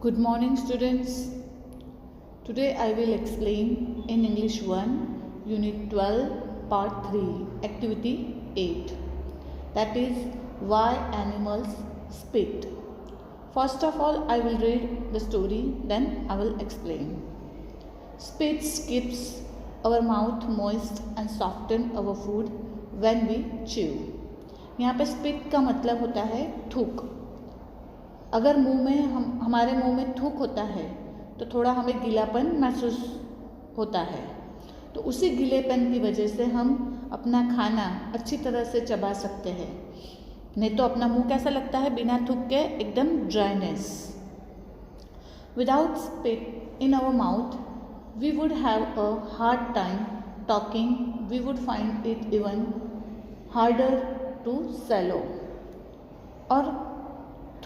Good morning, students. Today I will explain in English 1, Unit 12, Part 3, Activity 8. That is, why animals spit. First of all, I will read the story, then I will explain. Spit keeps our mouth moist and soften our food when we chew. यहाँ पे spit का मतलब होता है थूक. अगर हमारे मुंह में थूक होता है तो थोड़ा हमें गीलापन महसूस होता है, तो उसी गीलेपन की वजह से हम अपना खाना अच्छी तरह से चबा सकते हैं. नहीं तो अपना मुंह कैसा लगता है बिना थूक के, एकदम dryness. Without spit in our mouth we would have a hard time talking. We would find it even harder to swallow. और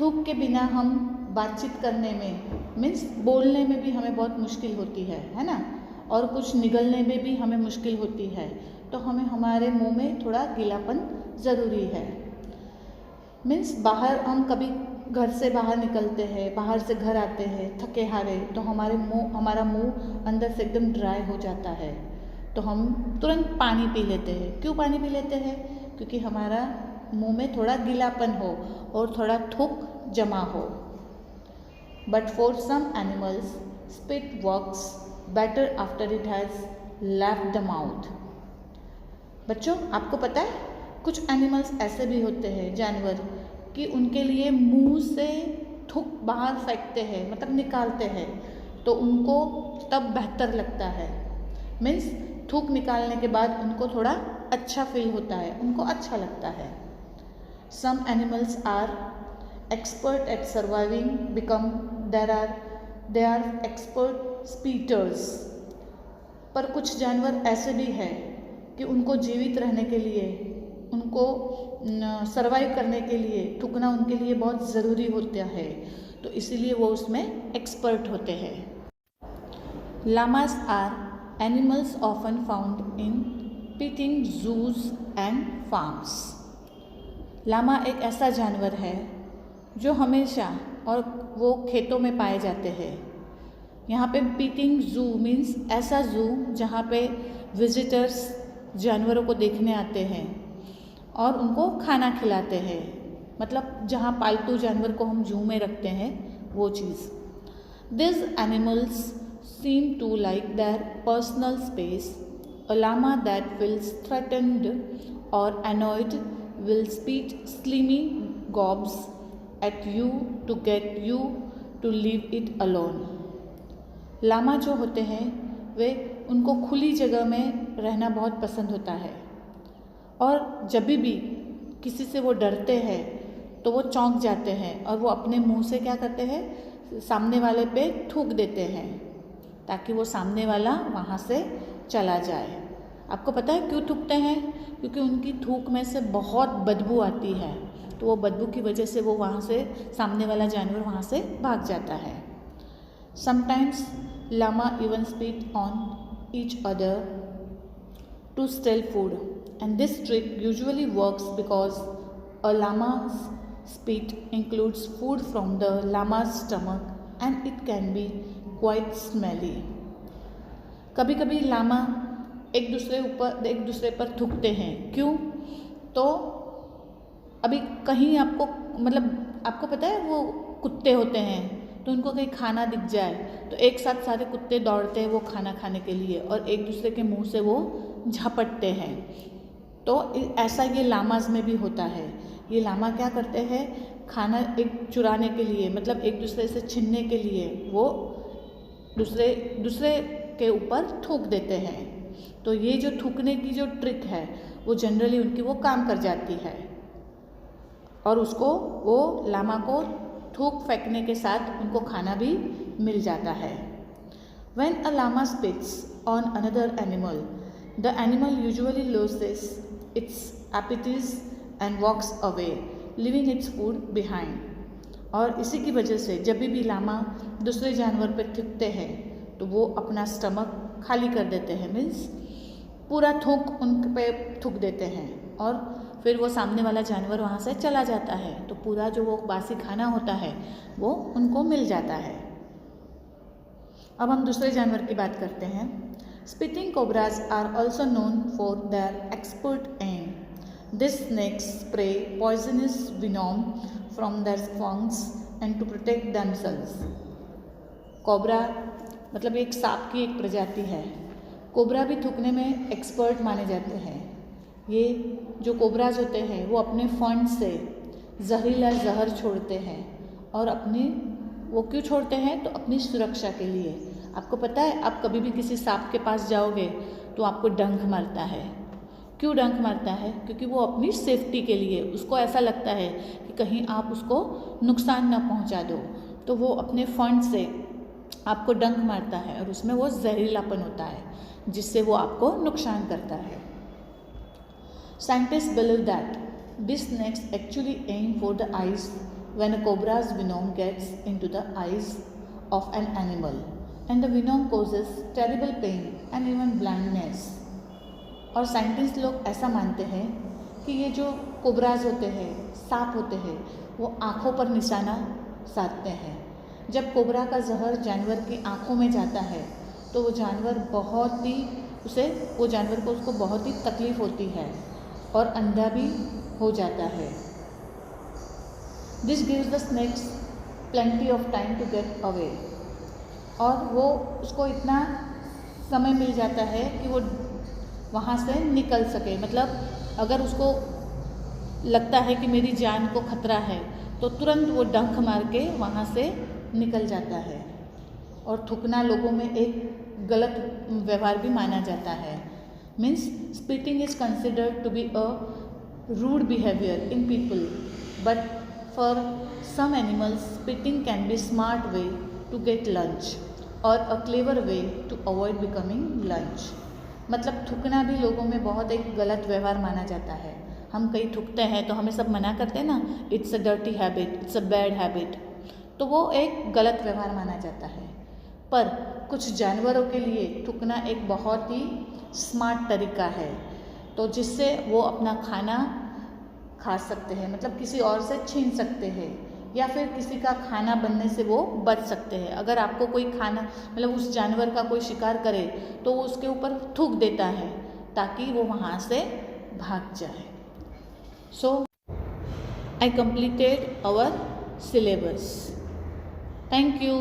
थूक के बिना हम बातचीत करने में मीन्स बोलने में भी हमें बहुत मुश्किल होती है ना, और कुछ निगलने में भी हमें मुश्किल होती है. तो हमें हमारे मुंह में थोड़ा गीलापन ज़रूरी है. मीन्स बाहर हम कभी घर से बाहर निकलते हैं, बाहर से घर आते हैं थके हारे, तो हमारा मुंह अंदर से एकदम ड्राई हो जाता है. तो हम तुरंत पानी पी लेते हैं. क्यों पानी पी लेते हैं? क्योंकि हमारा मुंह में थोड़ा गीलापन हो और थोड़ा थूक जमा हो. But for some animals spit works better after it has left the mouth. बच्चों, आपको पता है कुछ एनिमल्स ऐसे भी होते हैं, जानवर, कि उनके लिए मुंह से थूक बाहर फेंकते हैं, मतलब निकालते हैं, तो उनको तब बेहतर लगता है. मीन्स थूक निकालने के बाद उनको थोड़ा अच्छा फील होता है, उनको अच्छा लगता है. Some animals are expert at surviving. They are expert spitters. पर कुछ जानवर ऐसे भी हैं कि उनको जीवित रहने के लिए, उनको सर्वाइव करने के लिए थूकना उनके लिए बहुत ज़रूरी होता है, तो इसीलिए वो उसमें एक्सपर्ट होते हैं. Llamas are animals often found in petting zoos and farms. Lama एक ऐसा जानवर है जो हमेशा और वो खेतों में पाए जाते हैं. यहाँ पे पीटिंग जू मीन्स ऐसा जू जहाँ पे विजिटर्स जानवरों को देखने आते हैं और उनको खाना खिलाते हैं. मतलब जहाँ पालतू जानवर को हम जू में रखते हैं, वो चीज़. This animals seem to like their personal space. A llama that feels threatened और annoyed will spit slimy gobs at you to get you to leave it alone. Llama जो होते हैं वे उनको खुली जगह में रहना बहुत पसंद होता है, और जब भी किसी से वो डरते हैं तो वो चौंक जाते हैं और वो अपने मुंह से क्या करते हैं, सामने वाले पे थूक देते हैं ताकि वो सामने वाला वहाँ से चला जाए. आपको पता है क्यों थूकते हैं? क्योंकि उनकी थूक में से बहुत बदबू आती है, तो वो बदबू की वजह से वो वहाँ से सामने वाला जानवर वहाँ से भाग जाता है. Sometimes llama even spit on each other to steal food, and this trick usually works because a llama's spit includes food from the llama's stomach and it can be quite smelly. कभी कभी लामा एक दूसरे पर थूकते हैं. क्यों? तो अभी कहीं आपको पता है वो कुत्ते होते हैं, तो उनको कहीं खाना दिख जाए तो एक साथ सारे कुत्ते दौड़ते हैं वो खाना खाने के लिए और एक दूसरे के मुंह से वो झपटते हैं. तो ऐसा ये लामाज में भी होता है. ये लामा क्या करते हैं, खाना एक चुराने के लिए, मतलब एक दूसरे से छीनने के लिए वो दूसरे के ऊपर थूक देते हैं. तो ये जो थूकने की जो ट्रिक है वो जनरली उनकी वो काम कर जाती है, और उसको वो लामा को थूक फेंकने के साथ उनको खाना भी मिल जाता है. When a llama spits on another animal, the animal usually loses its appetite and walks away, leaving its food behind. और इसी की वजह से जब भी लामा दूसरे जानवर पर थूकते हैं तो वो अपना स्टमक खाली कर देते हैं. मीन्स पूरा थूक उन पे थूक देते हैं और फिर वो सामने वाला जानवर वहाँ से चला जाता है, तो पूरा जो वो बासी खाना होता है वो उनको मिल जाता है। अब हम दूसरे जानवर की बात करते हैं। Spitting cobras are also known for their expert aim. This snakes spray poisonous venom from their fangs and to protect themselves. Cobra मतलब एक सांप की एक प्रजाति है। कोबरा भी थूकने में एक्सपर्ट माने जाते हैं। ये जो कोबराज होते हैं वो अपने फंड से जहरीला जहर छोड़ते हैं और वो क्यों छोड़ते हैं, तो अपनी सुरक्षा के लिए। आपको पता है, आप कभी भी किसी सांप के पास जाओगे तो आपको डंक मारता है। क्यों डंक मारता है? क्योंकि वो अपनी सेफ्टी के लिए, उसको ऐसा लगता है कि कहीं आप उसको नुकसान ना पहुंचा दो, तो वो अपने फंड से आपको डंक मारता है और उसमें वो जहरीलापन होता है जिससे वो आपको नुकसान करता है। Scientists believe that these snakes actually aim for the eyes when a cobra's venom gets into the eyes of an animal, and the venom causes terrible pain and even blindness. और साइंटिस्ट लोग ऐसा मानते हैं कि ये जो cobras होते हैं, सांप होते हैं, वो आँखों पर निशाना साधते हैं। जब कोबरा का जहर जानवर की आँखों में जाता है तो वो जानवर उसको बहुत ही तकलीफ़ होती है और अंधा भी हो जाता है। This gives the snakes plenty of time to get away. और वो उसको इतना समय मिल जाता है कि वो वहाँ से निकल सके। मतलब अगर उसको लगता है कि मेरी जान को खतरा है तो तुरंत वो डंक मार के वहाँ से निकल जाता है। और थूकना लोगों में एक गलत व्यवहार भी माना जाता है। Means spitting is considered to be a rude behavior in people, but for some animals spitting can be smart way to get lunch or a clever way to avoid becoming lunch। मतलब थूकना भी लोगों में बहुत एक गलत व्यवहार माना जाता है। हम कहीं थूकते हैं तो हमें सब मना करते हैं ना, it's a dirty habit, it's a bad habit, तो वो एक गलत व्यवहार माना जाता है। पर कुछ जानवरों के लिए थूकना एक बहुत ही स्मार्ट तरीका है, तो जिससे वो अपना खाना खा सकते हैं, मतलब किसी और से छीन सकते हैं या फिर किसी का खाना बनने से वो बच सकते हैं। अगर आपको कोई खाना मतलब उस जानवर का कोई शिकार करे तो वो उसके ऊपर थूक देता है ताकि वो वहाँ से भाग जाए। So I completed our syllabus. Thank you.